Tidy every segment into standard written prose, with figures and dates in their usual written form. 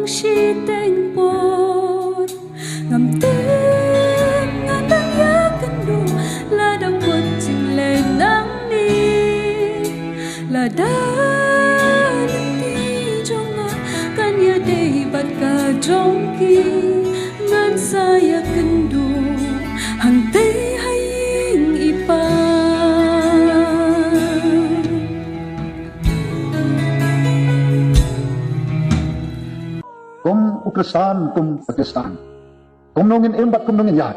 si tên bột ngầm tiếng ngàn tăng nhớ cân đủ là đồng quân trình lên nắng đi là đã lên đi trong ngã căn nhà đây bật cả trong kỳ ngàn saya cân đủ hàng tây hay yên ipa Kung Ukristan, kung Pakistan, kung nongin embat, kung nongin yat,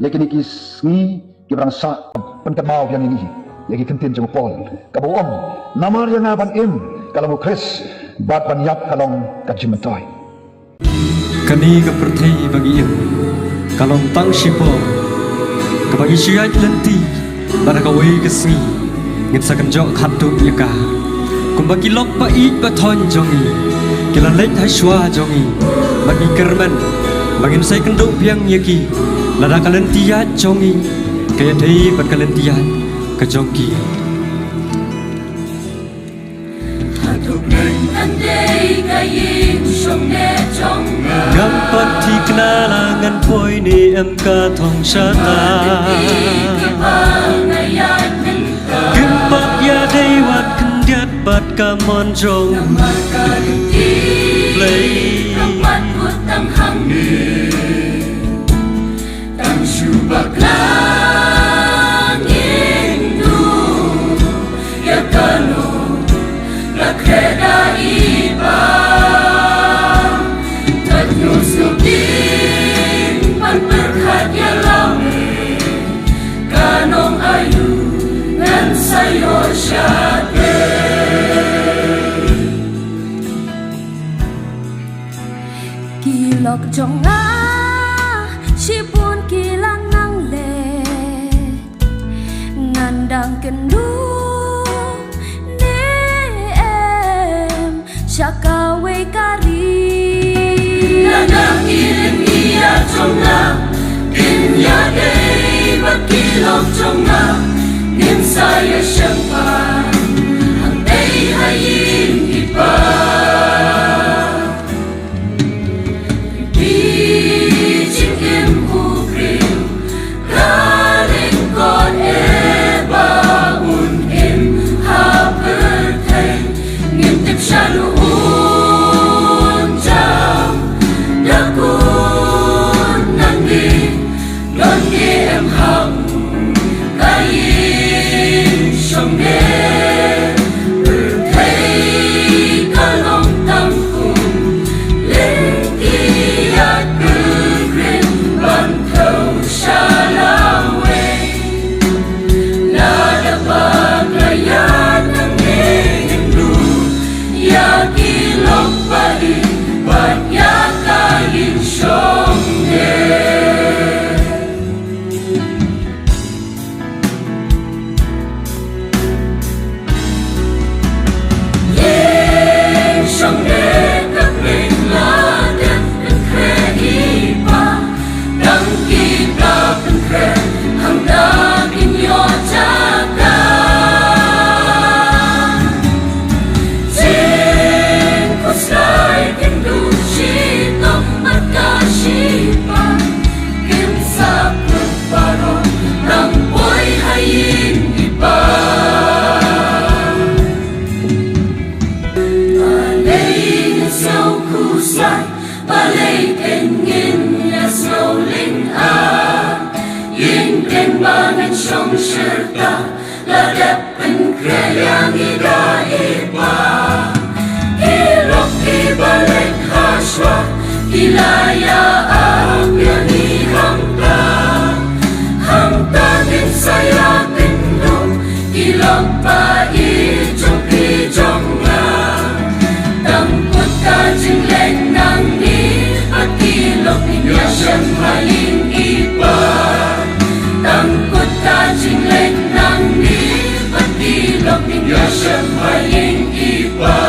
yaki nikis ngi kibrang sa pentemau yang ini, yaki kentin jeng pol, kabuom, namar yang aban kalau Ukris, bat ban yat kalong kajimentoy. Kani ke pertai bagi kalong tang sipo, kabagi syait lenti, pada kawai kesni, ngin sakan jok khatu yaka, kumbagi lok pa ik pa thon jongi. Kila lek hai shwa jongi bagi kerman bagin sai kenduk piang yaki lada kalen tiat jongi kaya dei bat kalen tiat ke jongi haduk nen andei kayin shongne jonga gampat thi kenalangan poi ni emka thong shata gempak ya dei wat kendiat bat kamon jong Tempat hutang hangi Tang syubak langit du Ya kanu Lakreda iba Tatnusukin Pagberkat ya langit Kanong ayu Ngan sayo syate Kilok jonga sipun kilang nang le ngandang kendung ne em syakawe kari ladang ilim iya jonga inya dei bakilok jonga nim saya syampa hang dei hayin ipa Trong serta ladap penkreang ida iba Hilok ibalik haswa Ilaya apiani Hangta din saya tindog Ilok pa ijong pijonga Tangkot ka jingleng nang ni At ilok niya siyang haling iba Tangkot ka jingleng nang ni At ilok niya siyang haling iba